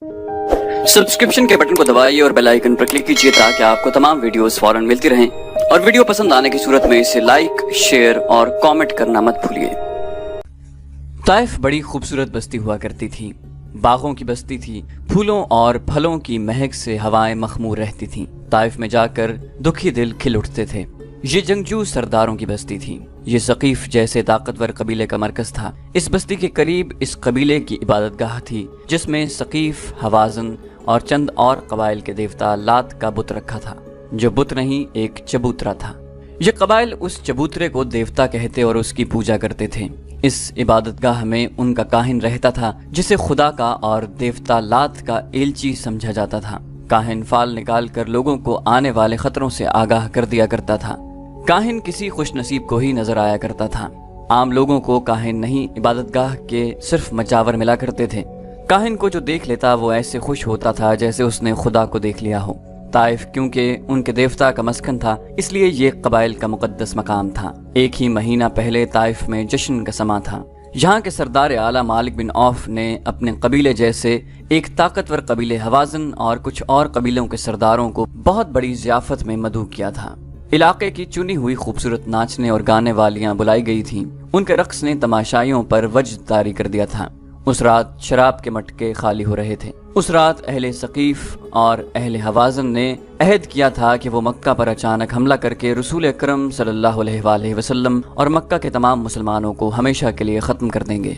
Subscription के button को दबाइए और बेल आइकन पर क्लिक कीजिए ताकि आपको तमाम वीडियोस फौरन मिलती रहें और वीडियो पसंद आने की सूरत में इसे लाइक, शेयर और कमेंट करना मत भूलिए। ताइफ बड़ी खूबसूरत बस्ती हुआ करती थी। बागों की बस्ती थी, फूलों और फलों की महक से हवाएं मखमूर रहती थीं। ताइफ में जाकर दुखी दिल खिल उठते थे। ये जंगजू सरदारों की बस्ती थी। ये सकीफ जैसे ताकतवर कबीले का मरकज था। इस बस्ती के करीब इस कबीले की इबादतगाह थी, जिसमें सकीफ, हवाजन और चंद और कबाइल के देवता लात का बुत रखा था, जो बुत नहीं एक चबूतरा था। ये कबाइल उस चबूतरे को देवता कहते और उसकी पूजा करते थे। इस इबादतगाह में उनका काहिन रहता था, जिसे खुदा का और देवता लात का एलची समझा जाता था। काहिन फाल निकाल कर लोगों को आने वाले खतरों से आगाह कर दिया करता था। काहिन किसी खुशनसीब को ही नजर आया करता था। आम लोगों को काहिन नहीं, इबादतगाह के सिर्फ मजावर मिला करते थे। काहिन को जो देख लेता वो ऐसे खुश होता था जैसे उसने खुदा को देख लिया हो। ताइफ क्योंकि उनके देवता का मस्कन था, इसलिए ये कबाइल का मुकद्दस मकाम था। एक ही महीना पहले ताइफ में जश्न का समा था। यहाँ के सरदार आला मालिक बिन औफ ने अपने कबीले जैसे एक ताकतवर कबीले हवाजन और कुछ और कबीलों के सरदारों को बहुत बड़ी ज़ियाफत में मदऊ किया था। इलाके की चुनी हुई खूबसूरत नाचने और गाने वालियां बुलाई गई थीं। उनके रक्स ने तमाशाइयों पर वजद तारी कर दिया था। उस रात शराब के मटके खाली हो रहे थे। उस रात अहले सकीफ और अहले हवाजन ने अहद किया था कि वो मक्का पर अचानक हमला करके रसूल अकरम सल्लल्लाहु अलैहि वसल्लम और मक्का के तमाम मुसलमानों को हमेशा के लिए ख़त्म कर देंगे।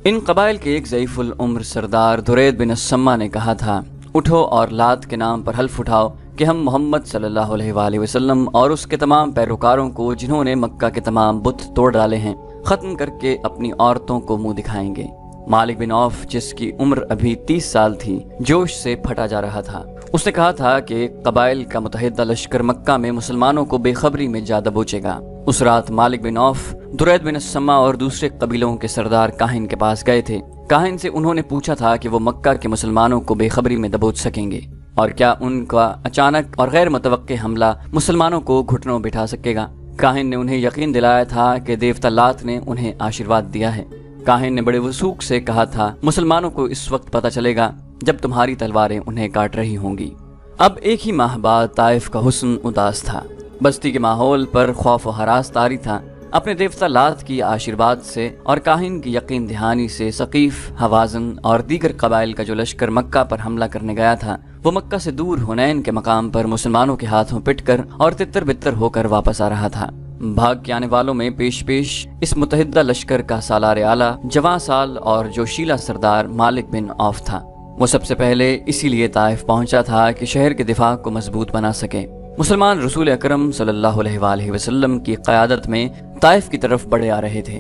इन कबाइल के एक ज़ईफुल उम्र सरदार दुरैद बिन अस्समा ने कहा था, उठो और लात के नाम पर हल्फ उठाओ कि हम मोहम्मद सल्लल्लाहु अलैहि वसल्लम और उसके तमाम पैरोकारों को, जिन्होंने मक्का के तमाम बुत तोड़ डाले हैं, ख़त्म करके अपनी औरतों को मुंह दिखाएंगे। मालिक बिन औफ, जिसकी उम्र अभी 30 साल थी, जोश से फटा जा रहा था। उसने कहा था कि कबाइल का मुतहिदा लश्कर मक्का में मुसलमानों को बेखबरी में जा दबोचेगा। उस रात मालिक बिन औफ, दुरैद बिन अस्समा और दूसरे कबीलों के सरदार काहिन के पास गए थे। काहिन से उन्होंने पूछा था कि वो मक्का के मुसलमानों को बेखबरी में दबोच सकेंगे और क्या उनका अचानक और गैर मुतवक्के हमला मुसलमानों को घुटनों बिठा सकेगा। काहिन ने उन्हें यकीन दिलाया था कि देवता लात ने उन्हें आशीर्वाद दिया है। काहिन ने बड़े वसूख से कहा था, मुसलमानों को इस वक्त पता चलेगा जब तुम्हारी तलवारें उन्हें काट रही होंगी। अब एक ही माह बाद ताइफ का हुस्न उदास था। बस्ती के माहौल पर खौफ और हरास तारी था। अपने देवता लात की आशीर्वाद से और काहिन की यकीन दहानी से सकीफ, हवाजन और दीगर कबाइल का जो लश्कर मक्का पर हमला करने गया था, वो मक्का से दूर हुनैन के मकाम पर मुसलमानों के हाथों पिटकर और तितर बितर होकर वापस आ रहा था। भाग के आने वालों में पेश पेश इस मुतहिदा लश्कर का सालार आला, जवां साल और जोशीला सरदार मालिक बिन औफ था। वो सबसे पहले इसीलिए ताइफ पहुंचा था कि शहर के दिफा को मजबूत बना सके। मुसलमान रसूल अकरम सल्लल्लाहु अलैहि वसल्लम की क़यादत में ताइफ की तरफ बढ़े आ रहे थे।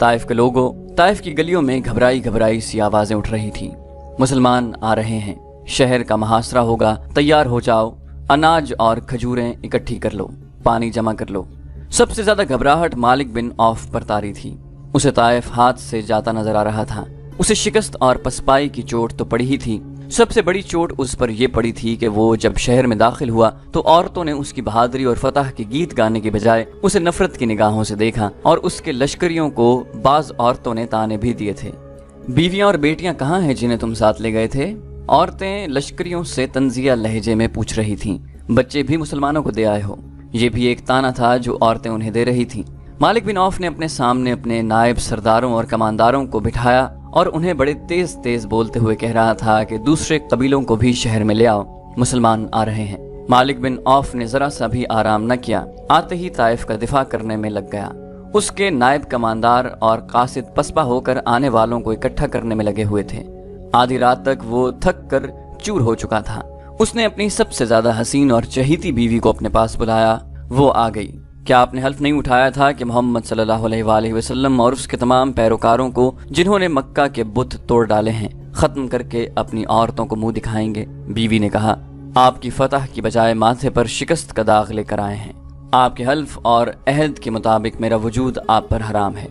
ताइफ के लोगों, ताइफ की गलियों में घबराई घबराई सी आवाजें उठ रही थीं। मुसलमान आ रहे हैं, शहर का मुहासरा होगा, तैयार हो जाओ, अनाज और खजूरें इकट्ठी कर लो, पानी जमा कर लो। सबसे ज्यादा घबराहट मालिक बिन औफ पर तारी थी। उसे ताइफ हाथ से जाता नजर आ रहा था। उसे शिकस्त और पसपाई की चोट तो पड़ी ही थी। सबसे बड़ी चोट उस पर यह पड़ी थी कि वो जब शहर में दाखिल हुआ तो औरतों ने उसकी बहादुरी और फतह के गीत गाने के बजाय उसे नफरत की निगाहों से देखा और उसके लश्करियों को बाज औरतों ने ताने भी दिए थे। बीवियां और बेटियां कहाँ हैं जिन्हें तुम साथ ले गए थे? औरतें लश्करियों से तंजिया लहजे में पूछ रही थीं। बच्चे भी मुसलमानों को दे आए हो? ये भी एक ताना था जो औरतें उन्हें दे रही थीं। मालिक बिन औफ ने अपने सामने अपने नायब सरदारों और कमांदारों को बिठाया और उन्हें बड़े तेज तेज बोलते हुए कह रहा था कि दूसरे कबीलों को भी शहर में ले आओ, मुसलमान आ रहे हैं। मालिक बिन औफ ने जरा सा भी आराम न किया। आते ही ताइफ का दिफा करने में लग गया। उसके नायब कमांदार और कासिद पसपा होकर आने वालों को इकट्ठा करने में लगे हुए थे। आधी रात तक वो थक कर चूर हो चुका था। उसने अपनी सबसे ज्यादा हसीन और चहीती बीवी को अपने पास बुलाया। वो आ गई। क्या आपने हल्फ नहीं उठाया था कि मोहम्मद सल्लल्लाहु अलैहि वसल्लम और उसके तमाम पैरोकारों को, जिन्होंने मक्का के बुत तोड़ डाले हैं, खत्म करके अपनी औरतों को मुंह दिखाएंगे? बीवी ने कहा, आपकी फतह की बजाय माथे पर शिकस्त का दाग लेकर आए हैं। आपके हल्फ और अहद के मुताबिक मेरा वजूद आप पर हराम है।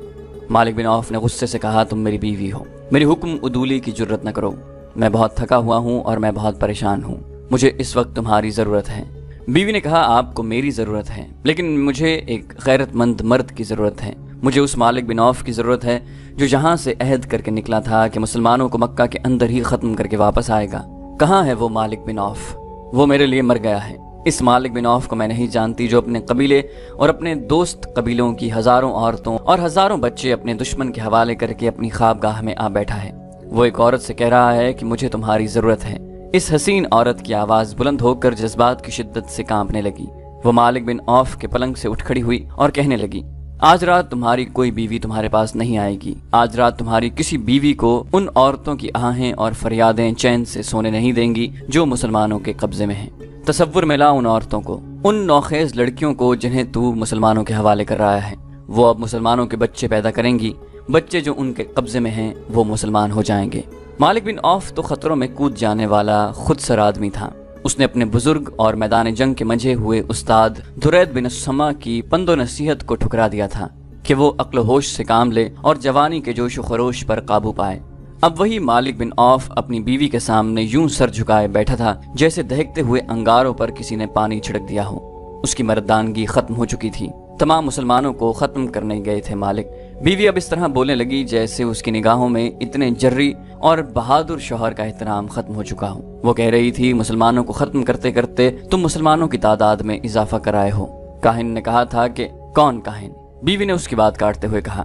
मालिक बिन औफ ने गुस्से से कहा, तुम मेरी बीवी हो, मेरी हुक्म उदूली की जुर्रत न करो। मैं बहुत थका हुआ हूँ और मैं बहुत परेशान हूँ। मुझे इस वक्त तुम्हारी ज़रूरत है। बीवी ने कहा, आपको मेरी ज़रूरत है, लेकिन मुझे एक गैरतमंद मर्द की ज़रूरत है। مجھے اس مالک بن عوف کی ضرورت ہے جو یہاں سے عہد کر کے نکلا تھا کہ مسلمانوں کو مکہ کے اندر ہی ختم کر کے واپس آئے گا۔ کہاں ہے وہ مالک بن عوف؟ وہ میرے لیے مر گیا ہے۔ اس مالک بن عوف کو میں نہیں جانتی جو اپنے قبیلے اور اپنے دوست قبیلوں کی ہزاروں عورتوں اور ہزاروں بچے اپنے دشمن کے حوالے کر کے اپنی خوابگاہ میں آ بیٹھا ہے۔ وہ ایک عورت سے کہہ رہا ہے کہ مجھے تمہاری ضرورت ہے۔ اس حسین عورت کی آواز بلند ہو کر جذبات کی شدت سے کانپنے لگی۔ وہ مالک بن عوف کے پلنگ سے اٹھ کھڑی ہوئی اور کہنے لگی، آج رات تمہاری کوئی بیوی تمہارے پاس نہیں آئے گی۔ آج رات تمہاری کسی بیوی کو ان عورتوں کی آہیں اور فریادیں چین سے سونے نہیں دیں گی جو مسلمانوں کے قبضے میں ہیں۔ تصور میں لا ان عورتوں کو، ان نوخیز لڑکیوں کو جنہیں تو مسلمانوں کے حوالے کر رہا ہے۔ وہ اب مسلمانوں کے بچے پیدا کریں گی، بچے جو ان کے قبضے میں ہیں وہ مسلمان ہو جائیں گے۔ مالک بن عوف تو خطروں میں کود جانے والا خود سر آدمی تھا۔ اس نے اپنے بزرگ اور میدان جنگ کے منجھے ہوئے استاد درید بن السما کی پند و نصیحت کو ٹھکرا دیا تھا کہ وہ عقل و ہوش سے کام لے اور جوانی کے جوش و خروش پر قابو پائے۔ اب وہی مالک بن عوف اپنی بیوی کے سامنے یوں سر جھکائے بیٹھا تھا جیسے دہکتے ہوئے انگاروں پر کسی نے پانی چھڑک دیا ہو۔ اس کی مردانگی ختم ہو چکی تھی، تمام مسلمانوں کو ختم کرنے گئے تھے مالک۔ بیوی اب اس طرح بولنے لگی جیسے اس کی نگاہوں میں اتنے جری اور بہادر شوہر کا احترام ختم ہو چکا ہو۔ وہ کہہ رہی تھی، مسلمانوں کو ختم کرتے کرتے تم مسلمانوں کی تعداد میں اضافہ کرائے ہو۔ کاہن نے کہا تھا کہ کون کاہن؟ بیوی نے اس کی بات کاٹتے ہوئے کہا،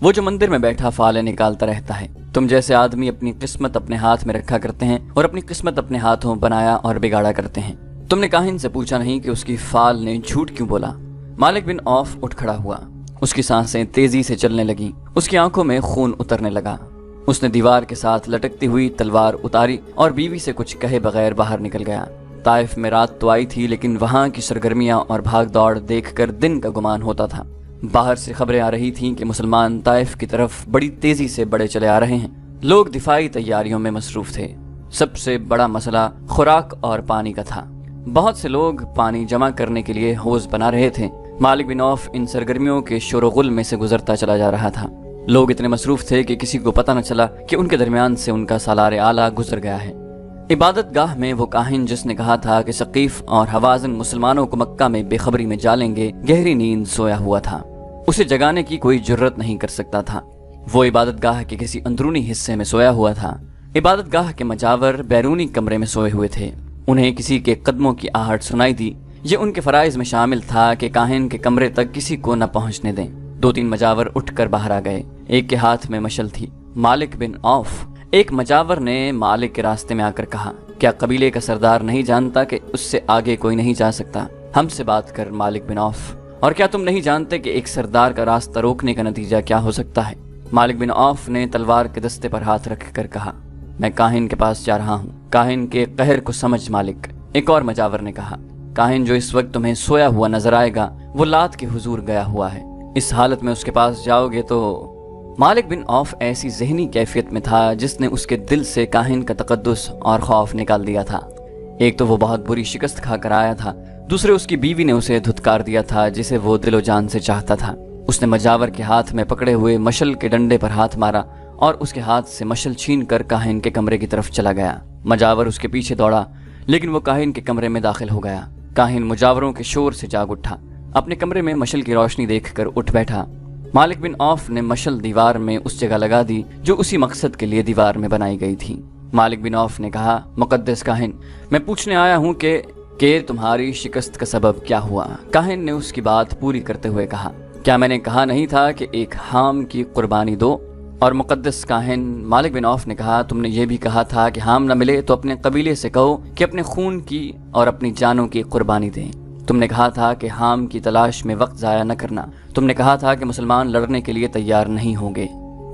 وہ جو مندر میں بیٹھا فالے نکالتا رہتا ہے۔ تم جیسے آدمی اپنی قسمت اپنے ہاتھ میں رکھا کرتے ہیں اور اپنی قسمت اپنے ہاتھوں بنایا اور بگاڑا کرتے ہیں۔ تم نے کاہن سے پوچھا نہیں کہ اس کی فال نے جھوٹ کیوں بولا؟ مالک بن عوف اٹھ کھڑا ہوا، اس کی سانسیں تیزی سے چلنے لگیں، اس کی آنکھوں میں خون اترنے لگا۔ اس نے دیوار کے ساتھ لٹکتی ہوئی تلوار اتاری اور بیوی سے کچھ کہے بغیر باہر نکل گیا۔ طائف میں رات تو آئی تھی لیکن وہاں کی سرگرمیاں اور بھاگ دوڑ دیکھ کر دن کا گمان ہوتا تھا۔ باہر سے خبریں آ رہی تھیں کہ مسلمان طائف کی طرف بڑی تیزی سے بڑھے چلے آ رہے ہیں۔ لوگ دفاعی تیاریوں میں مصروف تھے۔ سب سے بڑا مسئلہ خوراک اور پانی کا تھا۔ بہت سے لوگ پانی جمع کرنے کے لیے حوض بنا رہے تھے۔ مالک بن عوف ان سرگرمیوں کے شور و غل میں سے گزرتا چلا جا رہا تھا۔ لوگ اتنے مصروف تھے کہ کسی کو پتہ نہ چلا کہ ان کے درمیان سے ان کا سالار اعلیٰ گزر گیا ہے۔ عبادت گاہ میں وہ کاہن جس نے کہا تھا کہ ثقیف اور حوازن مسلمانوں کو مکہ میں بے خبری میں جالیں گے، گہری نیند سویا ہوا تھا۔ اسے جگانے کی کوئی جرت نہیں کر سکتا تھا۔ وہ عبادت گاہ کے کسی اندرونی حصے میں سویا ہوا تھا۔ عبادت گاہ کے مجاور بیرونی کمرے میں سوئے ہوئے تھے۔ انہیں کسی کے قدموں کی آہٹ سنائی دی۔ یہ ان کے فرائض میں شامل تھا کہ کاہن کے کمرے تک کسی کو نہ پہنچنے دیں۔ 2-3 مجاور اٹھ کر باہر آ گئے۔ ایک کے ہاتھ میں مشل تھی۔ مالک بن عوف، ایک مجاور نے مالک کے راستے میں آ کر کہا، کیا قبیلے کا سردار نہیں جانتا کہ اس سے آگے کوئی نہیں جا سکتا؟ ہم سے بات کر مالک بن عوف۔ اور کیا تم نہیں جانتے کہ ایک سردار کا راستہ روکنے کا نتیجہ کیا ہو سکتا ہے؟ مالک بن عوف نے تلوار کے دستے پر ہاتھ رکھ کر کہا، میں کاہن کے پاس جا رہا ہوں، کاہن کے قہر کو سمجھ مالک۔ ایک اور مجاور نے کہا، کاہن جو اس وقت تمہیں سویا ہوا نظر آئے گا وہ لات کے حضور گیا ہوا ہے، اس حالت میں اس کے پاس جاؤ گے تو… مالک بن عوف ایسی ذہنی کیفیت میں تھا جس نے اس کے دل سے کاہن کا تقدس اور خوف نکال دیا تھا۔ ایک تو وہ بہت بری شکست کھا کر آیا تھا، دوسرے اس کی بیوی نے اسے دھتکار دیا تھا جسے وہ دل و جان سے چاہتا تھا۔ اس نے مجاور کے ہاتھ میں پکڑے ہوئے مشل کے ڈنڈے پر ہاتھ مارا اور اس کے ہاتھ سے مشل چھین کر کاہن کے کمرے کی طرف چلا گیا۔ مجاور اس کے پیچھے دوڑا لیکن وہ کاہن کے کمرے میں داخل ہو گیا۔ کاہن مجاوروں کے شور سے جاگ اٹھا، اپنے کمرے میں مشل کی روشنی دیکھ کر اٹھ بیٹھا۔ مالک بن عوف نے مشل دیوار میں اس جگہ لگا دی جو اسی مقصد کے لیے دیوار میں بنائی گئی تھی۔ مالک بن عوف نے کہا، مقدس کاہن، میں پوچھنے آیا ہوں کہ تمہاری شکست کا سبب کیا ہوا؟ کاہن نے اس کی بات پوری کرتے ہوئے کہا، کیا میں نے کہا نہیں تھا کہ ایک حام کی قربانی دو؟ اور مقدس کاہن، مالک بن عوف نے کہا، تم نے یہ بھی کہا تھا کہ حام نہ ملے تو اپنے قبیلے سے کہو کہ اپنے خون کی اور اپنی جانوں کی قربانی دیں۔ تم نے کہا تھا کہ حام کی تلاش میں وقت ضائع نہ کرنا۔ تم نے کہا تھا کہ مسلمان لڑنے کے لیے تیار نہیں ہوں گے۔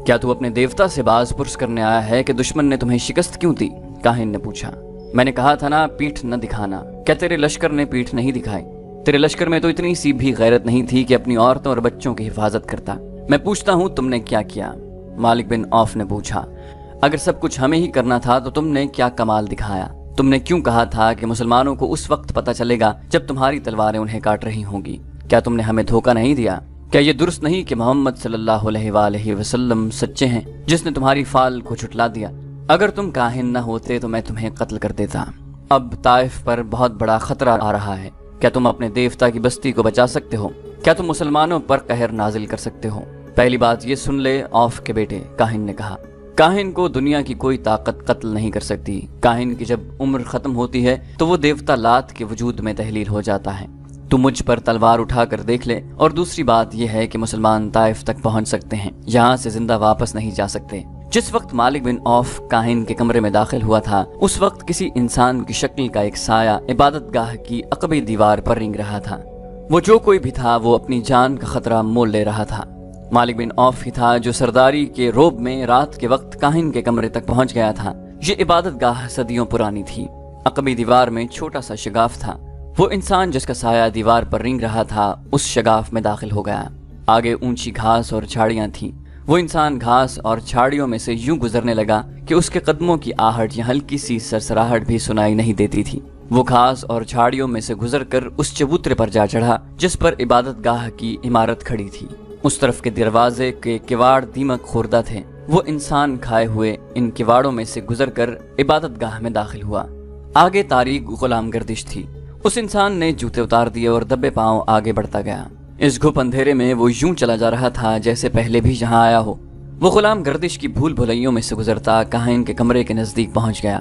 کیا تو اپنے دیوتا سے باز پرس کرنے آیا ہے کہ دشمن نے تمہیں شکست کیوں دی؟ کاہن نے پوچھا۔ میں نے کہا تھا نا، پیٹھ نہ دکھانا۔ کیا تیرے لشکر نے پیٹھ نہیں دکھائی؟ تیرے لشکر میں تو اتنی سی بھی غیرت نہیں تھی کہ اپنی عورتوں اور بچوں کی حفاظت کرتا۔ میں پوچھتا ہوں تم نے کیا کیا؟ مالک بن عوف نے پوچھا، اگر سب کچھ ہمیں ہی کرنا تھا تو تم نے کیا کمال دکھایا؟ تم نے کیوں کہا تھا کہ مسلمانوں کو اس وقت پتہ چلے گا جب تمہاری تلواریں انہیں کاٹ رہی ہوں گی؟ کیا تم نے ہمیں دھوکہ نہیں دیا؟ کیا یہ درست نہیں کہ محمد صلی اللہ علیہ وآلہ وسلم سچے ہیں جس نے تمہاری فال کو جھٹلا دیا؟ اگر تم کاہن نہ ہوتے تو میں تمہیں قتل کر دیتا۔ اب طائف پر بہت بڑا خطرہ آ رہا ہے۔ کیا تم اپنے دیوتا کی بستی کو بچا سکتے ہو؟ کیا تم مسلمانوں پر قہر نازل کر سکتے ہو؟ पहली बात ये सुन ले औफ के बेटे, काहिन ने कहा। काहिन को दुनिया की कोई ताकत कत्ल नहीं कर सकती। काहिन की जब उम्र खत्म होती है तो वो देवता लात के वजूद में तहलील हो जाता है। तू मुझ पर तलवार उठा कर देख ले। और दूसरी बात यह है कि मुसलमान ताइफ तक पहुंच सकते हैं, यहाँ से जिंदा वापस नहीं जा सकते। जिस वक्त मालिक बिन औफ काहिन के कमरे में दाखिल हुआ था, उस वक्त किसी इंसान की शक्ल का एक साया इबादतगाह की अकबी दीवार पर रेंग रहा था। वो जो कोई भी था वो अपनी जान का खतरा मोल ले रहा था। मालिक बिन औफ ही था जो सरदारी के रोब में रात के वक्त काहिन के कमरे तक पहुंच गया था। ये इबादतगाह सदियों पुरानी थी। अकबी दीवार में छोटा सा शगाफ था। वो इंसान जिसका साया दीवार पर रेंग रहा था उस शगाफ में दाखिल हो गया। आगे ऊंची घास और झाड़ियां थीं। वो इंसान घास और झाड़ियों में से यूं गुजरने लगा कि उसके कदमों की आहट या हल्की सी सरसराहट भी सुनाई नहीं देती थी। वो घास और झाड़ियों में से गुजरकर उस चबूतरे पर जा चढ़ा जिस पर इबादतगाह की इमारत खड़ी थी। उस तरफ के दरवाजे के किवाड़ दीमक खुर्दा थे। वो इंसान खाए हुए इन किवाड़ों में से गुजरकर इबादतगाह में दाखिल हुआ। आगे तारीक गुलाम गर्दिश थी। उस इंसान ने जूते उतार दिए और दबे पांव आगे बढ़ता गया। इस घुप अंधेरे में वो यूं चला जा रहा था जैसे पहले भी यहाँ आया हो। वो गुलाम गर्दिश की भूल भुलैयों में से गुजरता काहिन के कमरे के नजदीक पहुंच गया।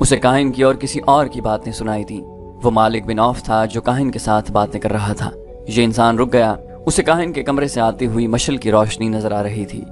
उसे काहिन की और किसी और की बातें सुनाई दी। वो मालिक बिन औफ था जो काहिन के साथ बातें कर रहा था। ये इंसान रुक गया। उसे काहिन के कमरे से आती हुई मशल की रोशनी नजर आ रही थी।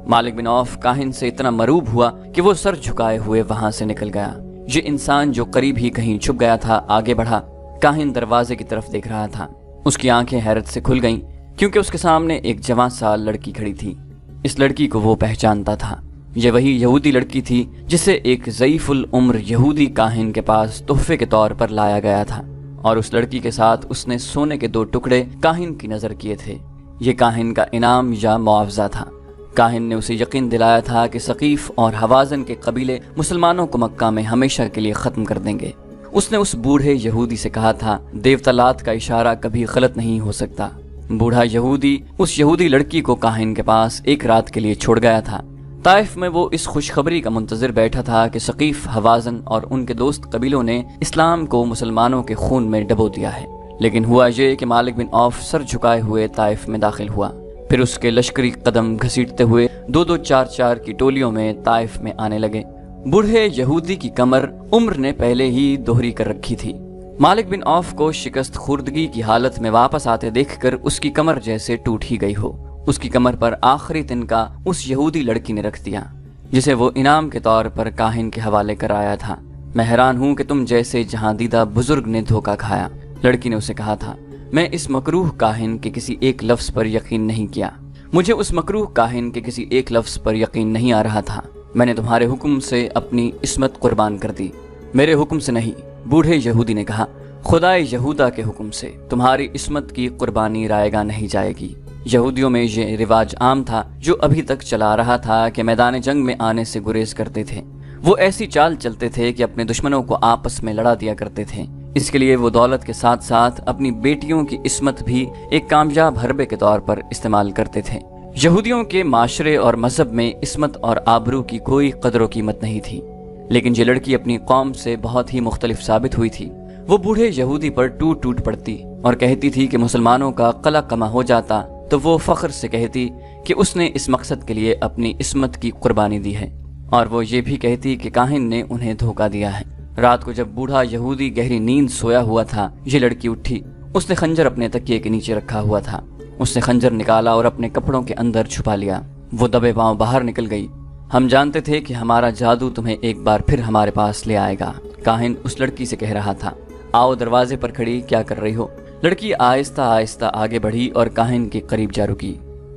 मालिक बिन औफ काहिन से इतना मरूब हुआ कि वो सर झुकाए हुए वहां से निकल गया। ये इंसान जो करीब ही कहीं छुप गया था आगे बढ़ा। काहिन दरवाजे की तरफ देख रहा था। उसकी आंखें हैरत से खुल गईं क्योंकि उसके सामने एक जवां साल लड़की खड़ी थी। इस लड़की को वो पहचानता था। ये वही यहूदी लड़की थी जिसे एक ज़ईफुल उम्र यहूदी काहिन के पास तोहफे के तौर पर लाया गया था और उस लड़की के साथ उसने सोने के 2 टुकड़े काहिन की नजर किए थे। ये काहिन का इनाम या मुआवजा था। काहिन ने उसे यकीन दिलाया था कि सकीफ और हवाजन के कबीले मुसलमानों को मक्का में हमेशा के लिए खत्म कर देंगे। उसने उस बूढ़े यहूदी से कहा था, देवता लात का इशारा कभी गलत नहीं हो सकता। बूढ़ा यहूदी उस यहूदी लड़की को काहिन के पास एक रात के लिए छोड़ गया था। ताइफ में वो इस खुशखबरी का मुंतजिर बैठा था कि सकीफ, हवाजन और उनके दोस्त कबीलों ने इस्लाम को मुसलमानों के खून में डबो दिया है। लेकिन हुआ ये कि मालिक बिन औफ सर झुकाए हुए ताइफ में दाखिल हुआ। फिर उसके लश्करी कदम घसीटते हुए 2-2, 4-4 की टोलियों में ताइफ में आने लगे। बूढ़े यहूदी की कमर उम्र ने पहले ही दोहरी कर रखी थी। मालिक बिन औफ को शिकस्त खुर्दगी की हालत में वापस आते देखकर उसकी कमर जैसे टूट ही गई हो। उसकी कमर पर आखिरी तिनका उस यहूदी लड़की ने रख दिया जिसे वो इनाम के तौर पर काहिन के हवाले कराया था। मैं हैरान हूँ कि तुम जैसे जहां दीदा बुजुर्ग ने धोखा खाया, लड़की ने उसे कहा था। मैं इस मकरूह काहिन के किसी एक लफ्ज पर यकीन नहीं किया। मुझे उस मकरूह काहिन के किसी एक लफ्ज पर यकीन नहीं आ रहा था। मैंने तुम्हारे हुक्म से अपनी इस्मत कुर्बान कर दी। मेरे हुक्म से नहीं, बूढ़े यहूदी ने कहा। खुदाए यहूदा के हुक्म से तुम्हारी इस्मत की कुर्बानी रायगा नहीं जाएगी। यहूदियों में ये रिवाज आम था जो अभी तक चला रहा था कि मैदान जंग में आने से गुरेज करते थे। वो ऐसी चाल चलते थे कि अपने दुश्मनों को आपस में लड़ा दिया करते थे। इसके लिए वो दौलत के साथ साथ अपनी बेटियों की इस्मत भी एक कामयाब हरबे के तौर पर इस्तेमाल करते थे। यहूदियों के माशरे और मजहब में इस्मत और आबरू की कोई कदर कीमत नहीं थी। लेकिन ये लड़की अपनी कौम से बहुत ही मुख्तलिफ साबित हुई थी। वो बूढ़े यहूदी पर टूट टूट पड़ती और कहती थी कि मुसलमानों का कला कमा हो जाता तो वो फख्र से कहती कि उसने इस मकसद के लिए अपनी इस्मत की कुर्बानी दी है। और वो ये भी कहती कि काहिन ने उन्हें धोखा दिया है। रात को जब बूढ़ा यहूदी गहरी नींद सोया हुआ था, ये लड़की उठी। उसने खंजर अपने तकिए के नीचे रखा हुआ था। उसने खंजर निकाला और अपने कपड़ों के अंदर छुपा लिया। वो दबे पांव बाहर निकल गई। हम जानते थे कि हमारा जादू तुम्हें एक बार फिर हमारे पास ले आएगा, काहिन उस लड़की से कह रहा था। आओ, दरवाजे पर खड़ी क्या कर रही हो? लड़की आहिस्ता आहिस्ता आगे बढ़ी और काहिन के करीब जा रुकी।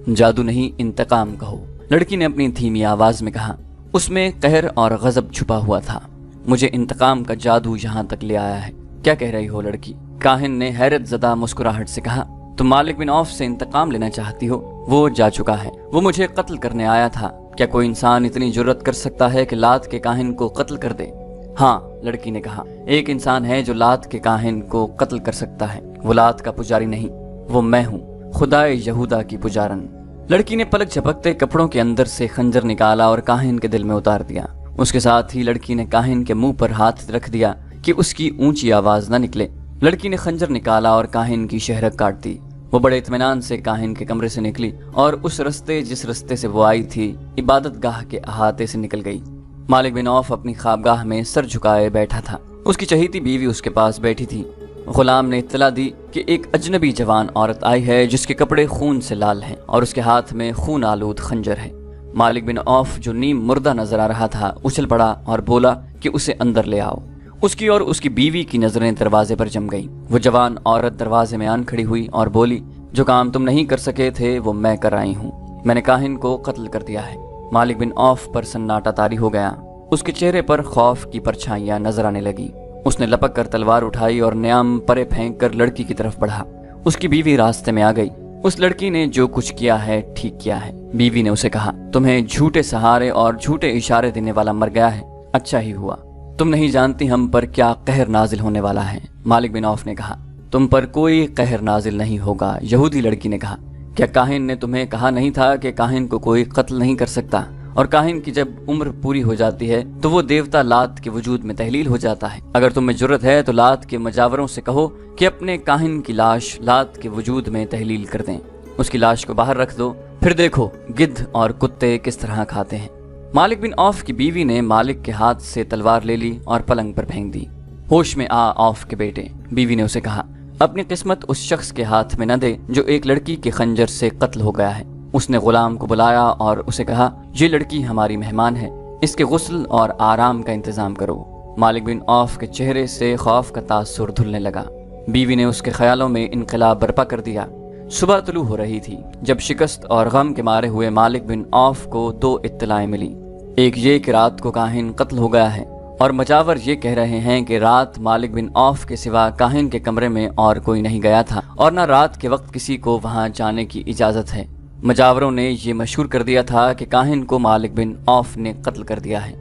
जादू नहीं, इंतकाम कहो, लड़की ने अपनी धीमी आवाज में कहा। उसमें कहर और गजब छुपा हुआ था। मुझे इंतकाम का जादू यहाँ तक ले आया है। क्या कह रही हो लड़की? काहिन ने हैरत ज़दा मुस्कुराहट से कहा। तुम मालिक बिन औफ से इंतकाम लेना चाहती हो? वो जा चुका है। वो मुझे कत्ल करने आया था। क्या कोई इंसान इतनी जुर्रत कर सकता है कि लात के काहिन को कत्ल कर दे? हाँ, लड़की ने कहा। एक इंसान है जो लात के काहिन को कत्ल कर सकता है। वो लात का पुजारी नहीं, वो मैं हूँ, खुदाए यहूदा की पुजारन। लड़की ने पलक झपकते कपड़ों के अंदर से खंजर निकाला और काहिन के दिल में उतार दिया। उसके साथ ही लड़की ने काहिन के मुंह पर हाथ रख दिया कि उसकी ऊंची आवाज न निकले। लड़की ने खंजर निकाला और काहिन की शहरक काट दी। वो बड़े इत्मीनान से काहिन के कमरे से निकली और उस रस्ते जिस रस्ते से वो आई थी इबादत गाह के अहाते से निकल गई। मालिक बिन औफ अपनी ख्वाबगाह में सर झुकाए बैठा था। उसकी चहीती बीवी उसके पास बैठी थी। गुलाम ने इत्तला दी कि एक अजनबी जवान औरत आई है जिसके कपड़े खून से लाल हैं और उसके हाथ में खून आलूद खंजर है। मालिक बिन औफ जो नीम मुर्दा नजर आ रहा था उछल पड़ा और बोला कि उसे अंदर ले आओ। उसकी और उसकी बीवी की नजरें दरवाजे पर जम गईं। वो जवान औरत दरवाजे में आन खड़ी हुई और बोली, जो काम तुम नहीं कर सके थे वो मैं कर आई हूँ। मैंने काहिन को कत्ल कर दिया है। मालिक बिन औफ पर सन्नाटा तारी हो गया। उसके चेहरे पर खौफ की परछाइयां नजर आने लगी। उसने लपक कर तलवार उठाई और न्याम परे फेंक कर लड़की की तरफ बढ़ा। उसकी बीवी रास्ते में आ गई। उस लड़की ने जो कुछ किया है ठीक किया है। बीवी ने उसे कहा, तुम्हें झूठे सहारे और झूठे इशारे देने वाला मर गया है। अच्छा ही हुआ। तुम नहीं जानती हम पर क्या कहर नाजिल होने वाला है। मालिक बिन औफ ने कहा, तुम पर कोई कहर नाजिल नहीं होगा। यहूदी लड़की ने कहा, क्या काहिन ने तुम्हें कहा नहीं था कि काहिन को कोई कत्ल नहीं कर सकता, और काहिन की जब उम्र पूरी हो जाती है तो वो देवता लात के वजूद में तहलील हो जाता है। अगर तुम्हें जुर्रत है तो लात के मजावरों से कहो कि अपने काहिन की लाश लात के वजूद में तहलील कर दें। उसकी लाश को बाहर रख दो, फिर देखो गिद्ध और कुत्ते किस तरह खाते हैं। मालिक बिन औफ की बीवी ने मालिक के हाथ से तलवार ले ली और पलंग पर फेंक दी। होश में आ औफ के बेटे, बीवी ने उसे कहा, अपनी किस्मत उस शख्स के हाथ में न दे जो एक लड़की के खंजर से कत्ल हो गया है। उसने गुलाम को बुलाया और उसे कहा, ये लड़की हमारी मेहमान है, इसके गुस्ल और आराम का इंतजाम करो। मालिक बिन औफ के चेहरे से खौफ का तासुर धुलने लगा। बीवी ने उसके ख्यालों में इनकलाब बर्पा कर दिया। सुबह तुलू हो रही थी जब शिकस्त और गम के मारे हुए मालिक बिन औफ को दो इत्तलाएं मिली। एक ये कि रात को काहिन कत्ल हो गया है, और मजावर ये कह रहे हैं कि रात मालिक बिन औफ के सिवा काहिन के कमरे में और कोई नहीं गया था और न रात के वक्त किसी को वहां जाने की इजाजत है। मजावरों ने ये मशहूर कर दिया था कि काहिन को मालिक बिन औफ ने कत्ल कर दिया है।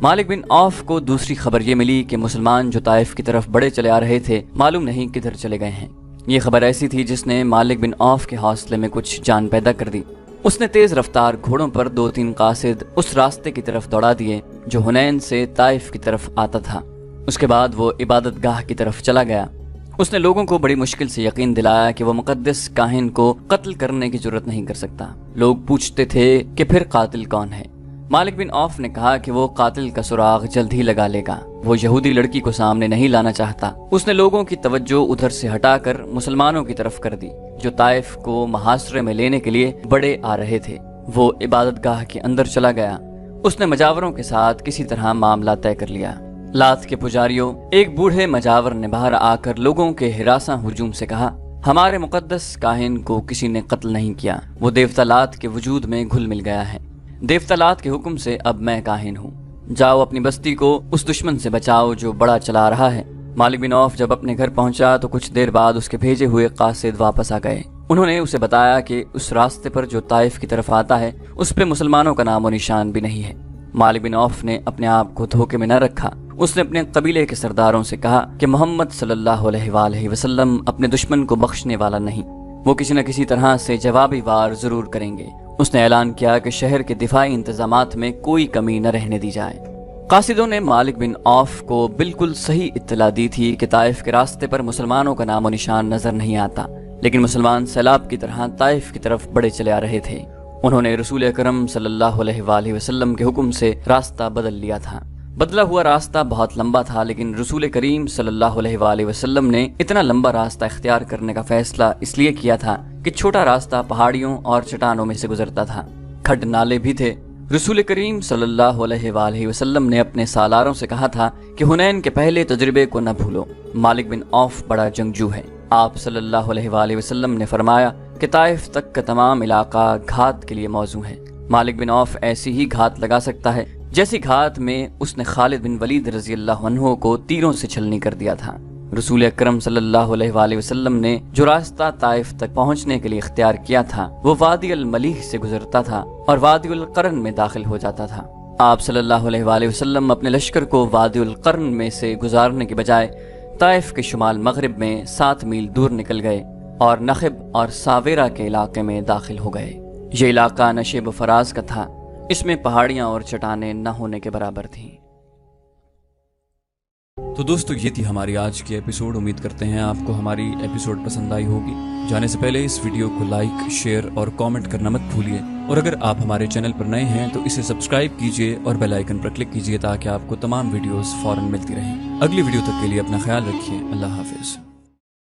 मालिक बिन औफ को दूसरी खबर ये मिली कि मुसलमान जो ताइफ की तरफ बड़े चले आ रहे थे मालूम नहीं किधर चले गए हैं। ये खबर ऐसी थी जिसने मालिक बिन औफ के हौसले में कुछ जान पैदा कर दी। उसने तेज रफ्तार घोड़ों पर 2-3 कासिद उस रास्ते की तरफ दौड़ा दिए जो हुनैन से ताइफ की तरफ आता था। उसके बाद वो इबादत गाह की तरफ चला गया। उसने लोगों को बड़ी मुश्किल से यकीन दिलाया कि वो मुकद्दस काहिन को कत्ल करने की जरूरत नहीं कर सकता। लोग पूछते थे कि फिर कातिल कौन है। मालिक बिन औफ ने कहा कि वो कातिल का सुराग जल्द ही लगा लेगा। वो यहूदी लड़की को सामने नहीं लाना चाहता। उसने लोगों की तवज्जो उधर से हटाकर मुसलमानों की तरफ कर दी जो ताइफ को मुहासरे में लेने के लिए बड़े आ रहे थे। वो इबादत गाह के अंदर चला गया। उसने मजावरों के साथ किसी तरह मामला तय कर लिया। लात के पुजारियों, एक बूढ़े मजावर ने बाहर आकर लोगों के हिरासा हुजूम से कहा, हमारे मुकद्दस काहिन को किसी ने कत्ल नहीं किया। वो देवता लात के वजूद में घुल मिल गया है। देवता लात के हुक्म से अब मैं काहिन हूँ। जाओ अपनी बस्ती को उस दुश्मन से बचाओ जो बड़ा चला रहा है। मालिक बिन औफ जब अपने घर पहुंचा तो कुछ देर बाद उसके भेजे हुए कासिद वापस आ गए। उन्होंने उसे बताया कि उस रास्ते पर जो ताइफ की तरफ आता है उस पे मुसलमानों का नामो निशान भी नहीं है। मालिक बिन औफ ने अपने आप को धोखे में न रखा। उसने अपने कबीले के सरदारों से कहा कि मोहम्मद सल्लल्लाहु अलैहि वसल्लम अपने दुश्मन को बख्शने वाला नहीं, वो किसी न किसी तरह से जवाबी वार जरूर करेंगे। उसने ऐलान किया कि शहर के दिफाई इंतजामात में कोई कमी न रहने दी जाए। कासिदों ने मालिक बिन औफ को बिल्कुल सही इत्तला दी थी कि ताइफ के रास्ते पर मुसलमानों का नामो निशान नजर नहीं आता, लेकिन मुसलमान सैलाब की तरह ताइफ की तरफ बड़े चले आ रहे थे। उन्होंने रसूल अकरम सल्लल्लाहु अलैहि वसल्लम के हुक्म से रास्ता बदल लिया था। बदला हुआ रास्ता बहुत लंबा था, लेकिन रसूल करीम सल्लल्लाहु अलैहि वसल्लम ने इतना लंबा रास्ता इख्तियार करने का फैसला इसलिए किया था कि छोटा रास्ता पहाड़ियों और चट्टानों में से गुजरता था। खड्ड नाले भी थे। रसूल करीम सल्लल्लाहु अलैहि वसल्लम ने अपने सालारों से कहा था कि हुनैन के पहले तजुर्बे को न भूलो। मालिक बिन औफ बड़ा जंगजू है। आप सल्लल्लाहु अलैहि वसल्लम ने फरमाया कि ताइफ तक का तमाम इलाका घात के लिए मौजू है। मालिक बिन औफ ऐसी ही घात लगा सकता है जैसी घात में उसने खालिद बिन वलीद रजी अल्लाह अन्हु को तीरों से छलनी कर दिया था। रसूल अकरम सल्लल्लाहु अलैहि वसल्लम ने जो रास्ता ताइफ तक पहुंचने के लिए इख्तियार किया था वो वादी अल मलीह से गुजरता था और वादी उल करन में दाखिल हो जाता था। आप सल्लल्लाहु अलैहि वसल्लम अपने लश्कर को वादी उल करन में से गुजारने के बजाय ताइफ के शुमाल मगरिब में 7 मील दूर निकल गए और नखब और सावेरा के इलाके में दाखिल हो गए। ये इलाका नशेब फराज का था। इसमें पहाड़ियां और चट्टानें न होने के बराबर थीं। تو دوستو یہ تھی ہماری آج کی ایپیسوڈ. امید کرتے ہیں آپ کو ہماری ایپیسوڈ پسند آئی ہوگی. جانے سے پہلے اس ویڈیو کو لائک، شیئر اور کامنٹ کرنا مت بھولیے. اور اگر آپ ہمارے چینل پر نئے ہیں تو اسے سبسکرائب کیجئے اور بیل آئیکن پر کلک کیجئے تاکہ آپ کو تمام ویڈیوز فوراً ملتی رہیں. اگلی ویڈیو تک کے لیے اپنا خیال رکھیے. اللہ حافظ.